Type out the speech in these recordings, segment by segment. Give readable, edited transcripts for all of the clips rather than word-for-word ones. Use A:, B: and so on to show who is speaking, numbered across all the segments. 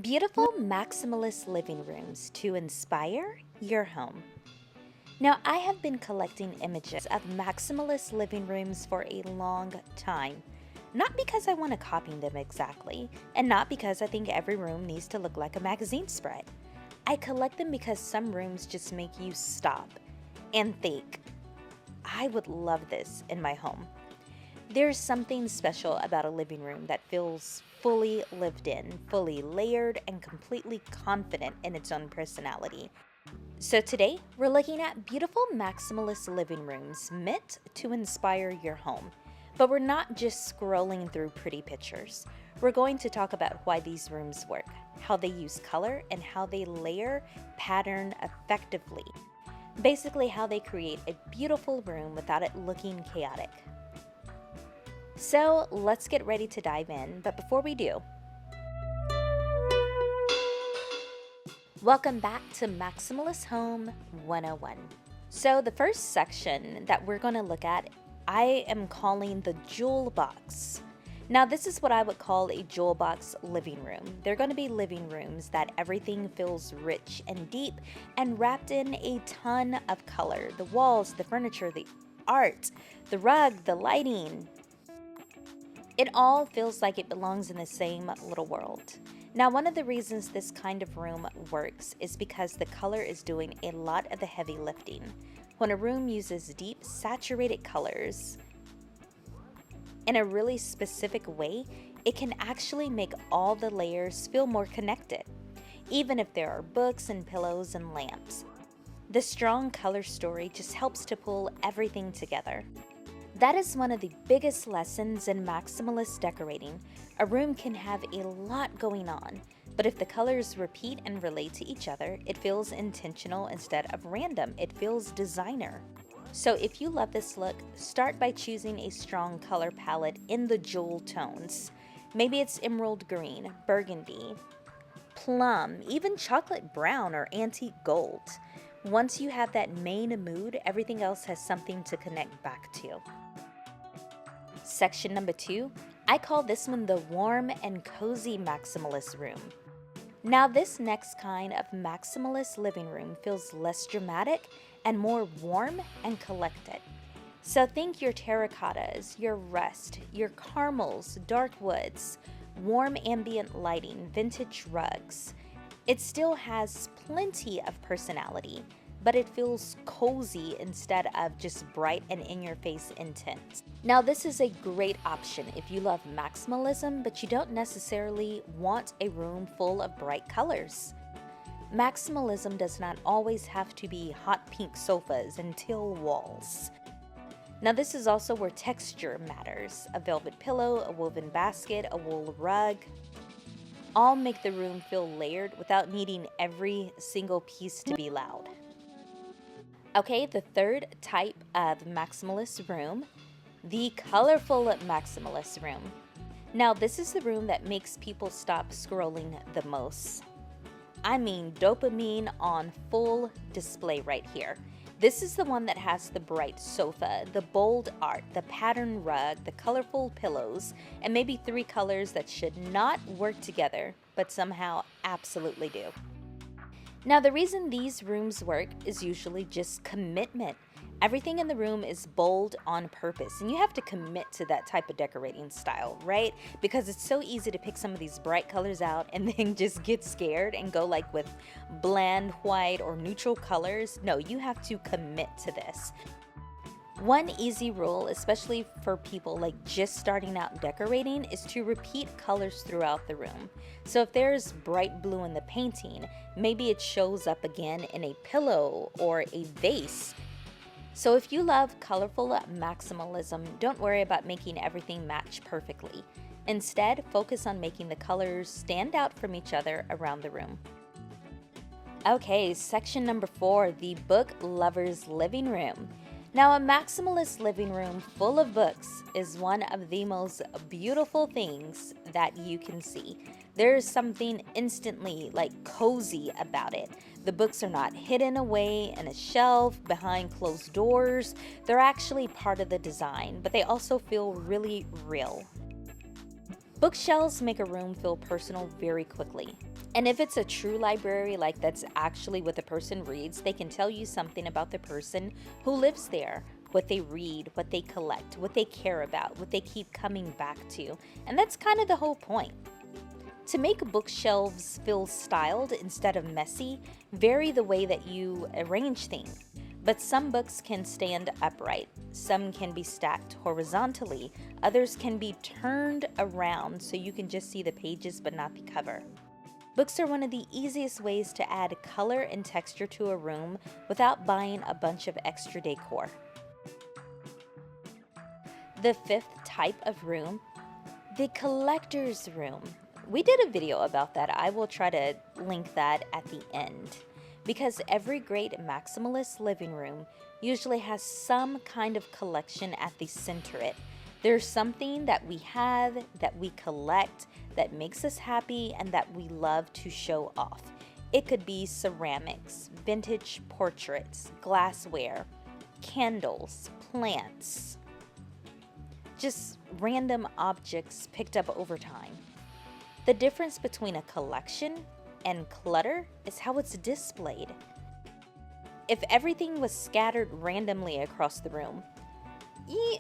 A: Beautiful maximalist living rooms to inspire your home. Now, I have been collecting images of maximalist living rooms for a long time. Not because I want to copy them exactly, and not because I think every room needs to look like a magazine spread. I collect them because some rooms just make you stop and think, I would love this in my home. There's something special about a living room that feels fully lived in, fully layered, and completely confident in its own personality. So today, we're looking at beautiful maximalist living rooms meant to inspire your home. But we're not just scrolling through pretty pictures. We're going to talk about why these rooms work, how they use color, and how they layer pattern effectively. Basically, how they create a beautiful room without it looking chaotic. So let's get ready to dive in, but before we do, welcome back to Maximalist Home 101. So the first section that we're going to look at, I am calling the jewel box. Now this is what I would call a jewel box living room. They're going to be living rooms that everything feels rich and deep and wrapped in a ton of color. The walls, the furniture, the art, the rug, the lighting. It all feels like it belongs in the same little world. Now, one of the reasons this kind of room works is because the color is doing a lot of the heavy lifting. When a room uses deep, saturated colors in a really specific way, it can actually make all the layers feel more connected, even if there are books and pillows and lamps. The strong color story just helps to pull everything together. That is one of the biggest lessons in maximalist decorating. A room can have a lot going on, but if the colors repeat and relate to each other, it feels intentional instead of random. It feels designer. So if you love this look, start by choosing a strong color palette in the jewel tones. Maybe it's emerald green, burgundy, plum, even chocolate brown or antique gold. Once you have that main mood, everything else has something to connect back to. Section number 2, I call this one the warm and cozy maximalist room. Now this next kind of maximalist living room feels less dramatic and more warm and collected. So think your terracottas, your rust, your caramels, dark woods, warm ambient lighting, vintage rugs. It still has plenty of personality, but it feels cozy instead of just bright and in-your-face intense. Now this is a great option if you love maximalism, but you don't necessarily want a room full of bright colors. Maximalism does not always have to be hot pink sofas and teal walls. Now this is also where texture matters. A velvet pillow, a woven basket, a wool rug, all make the room feel layered without needing every single piece to be loud. Okay, the third type of maximalist room, the colorful maximalist room. Now, this is the room that makes people stop scrolling the most. I mean, dopamine on full display right here. This is the one that has the bright sofa, the bold art, the pattern rug, the colorful pillows, and maybe 3 colors that should not work together, but somehow absolutely do. Now, the reason these rooms work is usually just commitment. Everything in the room is bold on purpose, and you have to commit to that type of decorating style, right? Because it's so easy to pick some of these bright colors out and then just get scared and go like with bland white or neutral colors. No, you have to commit to this. One easy rule, especially for people like just starting out decorating, is to repeat colors throughout the room. So if there's bright blue in the painting, maybe it shows up again in a pillow or a vase. So if you love colorful maximalism, don't worry about making everything match perfectly. Instead, focus on making the colors stand out from each other around the room. Okay, section number 4, the book lover's living room. Now, a maximalist living room full of books is one of the most beautiful things that you can see. There is something instantly cozy about it. The books are not hidden away in a shelf behind closed doors. They're actually part of the design, but they also feel really real. Bookshelves make a room feel personal very quickly. And if it's a true library, like that's actually what the person reads, they can tell you something about the person who lives there, what they read, what they collect, what they care about, what they keep coming back to. And that's kind of the whole point. To make bookshelves feel styled instead of messy, vary the way that you arrange things. But some books can stand upright, some can be stacked horizontally, others can be turned around so you can just see the pages but not the cover. Books are one of the easiest ways to add color and texture to a room without buying a bunch of extra decor. The fifth type of room, the collector's room. We did a video about that. I will try to link that at the end. Because every great maximalist living room usually has some kind of collection at the center of it. There's something that we have, that we collect, that makes us happy, and that we love to show off. It could be ceramics, vintage portraits, glassware, candles, plants, just random objects picked up over time. The difference between a collection and clutter is how it's displayed. If everything was scattered randomly across the room,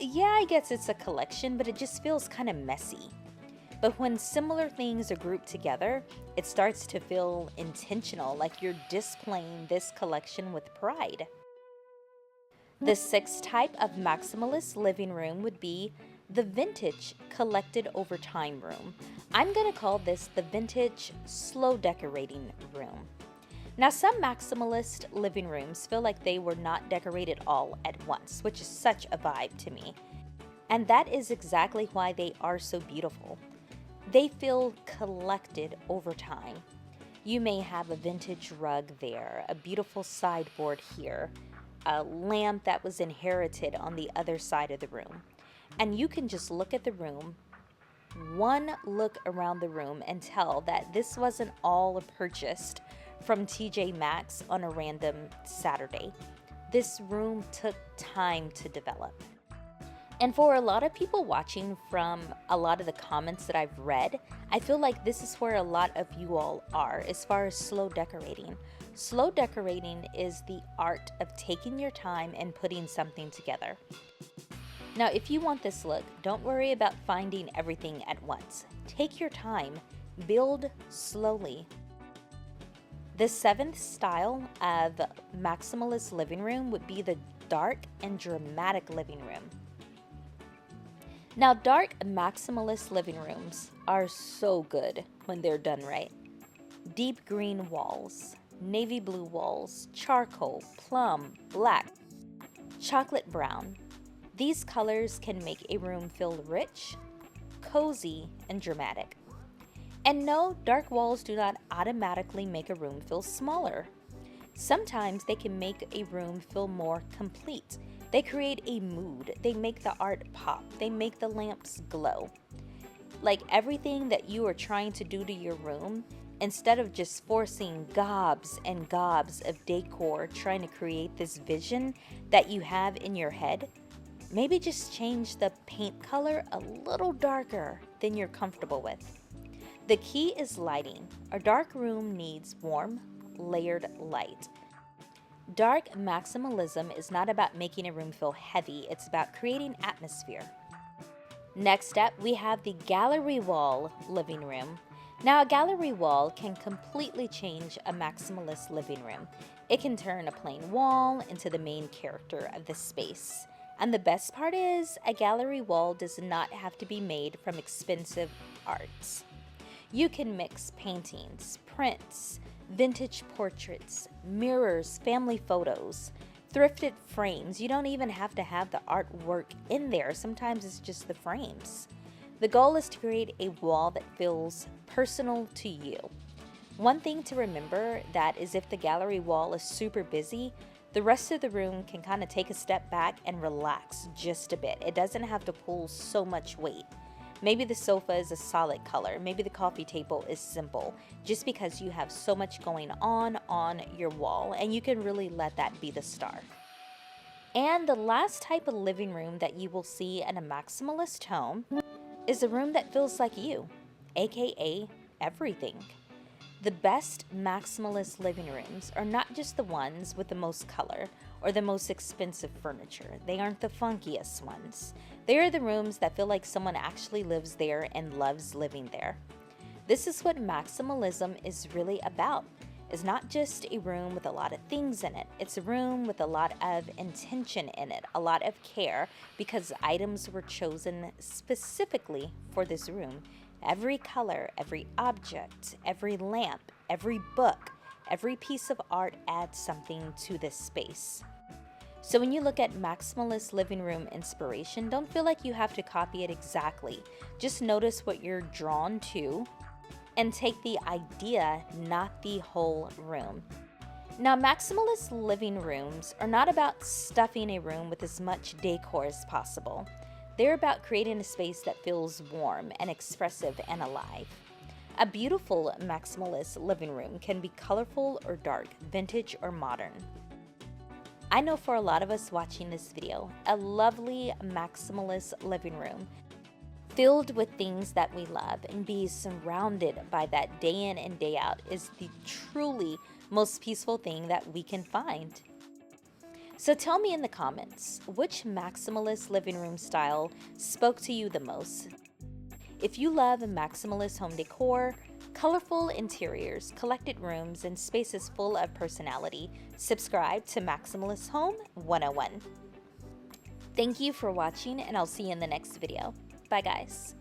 A: yeah, I guess it's a collection, but it just feels kind of messy. But when similar things are grouped together, it starts to feel intentional, like you're displaying this collection with pride. The sixth type of maximalist living room would be the vintage collected over time room. I'm going to call this the vintage slow decorating room. Now, some maximalist living rooms feel like they were not decorated all at once, which is such a vibe to me. And that is exactly why they are so beautiful. They feel collected over time. You may have a vintage rug there, a beautiful sideboard here, a lamp that was inherited on the other side of the room. And you can just look at the room, one look around the room, and tell that this wasn't all purchased from TJ Maxx on a random Saturday. This room took time to develop. And for a lot of people watching, from a lot of the comments that I've read, I feel like this is where a lot of you all are as far as slow decorating. Slow decorating is the art of taking your time and putting something together. Now, if you want this look, don't worry about finding everything at once. Take your time, build slowly. The seventh style of maximalist living room would be the dark and dramatic living room. Now, dark maximalist living rooms are so good when they're done right. Deep green walls, navy blue walls, charcoal, plum, black, chocolate brown. These colors can make a room feel rich, cozy, and dramatic. And no, dark walls do not automatically make a room feel smaller. Sometimes they can make a room feel more complete. They create a mood. They make the art pop. They make the lamps glow. Like everything that you are trying to do to your room, instead of just forcing gobs and gobs of decor, trying to create this vision that you have in your head, maybe just change the paint color a little darker than you're comfortable with. The key is lighting. A dark room needs warm, layered light. Dark maximalism is not about making a room feel heavy, it's about creating atmosphere. Next up, we have the gallery wall living room. Now, a gallery wall can completely change a maximalist living room. It can turn a plain wall into the main character of the space. And the best part is, a gallery wall does not have to be made from expensive arts. You can mix paintings, prints, vintage portraits, mirrors, family photos, thrifted frames. You don't even have to have the artwork in there. Sometimes it's just the frames. The goal is to create a wall that feels personal to you. One thing to remember that is, if the gallery wall is super busy, the rest of the room can kind of take a step back and relax just a bit. It doesn't have to pull so much weight. Maybe the sofa is a solid color. Maybe the coffee table is simple, just because you have so much going on your wall, and you can really let that be the star. And the last type of living room that you will see in a maximalist home is a room that feels like you, aka everything. The best maximalist living rooms are not just the ones with the most color or the most expensive furniture. They aren't the funkiest ones. They are the rooms that feel like someone actually lives there and loves living there. This is what maximalism is really about. It's not just a room with a lot of things in it. It's a room with a lot of intention in it, a lot of care, because items were chosen specifically for this room. Every color, every object, every lamp, every book, every piece of art adds something to this space. So when you look at maximalist living room inspiration, don't feel like you have to copy it exactly. Just notice what you're drawn to and take the idea, not the whole room. Now, maximalist living rooms are not about stuffing a room with as much decor as possible. They're about creating a space that feels warm and expressive and alive. A beautiful maximalist living room can be colorful or dark, vintage or modern. I know for a lot of us watching this video, a lovely maximalist living room filled with things that we love and be surrounded by that day in and day out is the truly most peaceful thing that we can find. So tell me in the comments, which maximalist living room style spoke to you the most? If you love maximalist home decor, colorful interiors, collected rooms, and spaces full of personality, subscribe to Maximalist Home 101. Thank you for watching, and I'll see you in the next video. Bye, guys.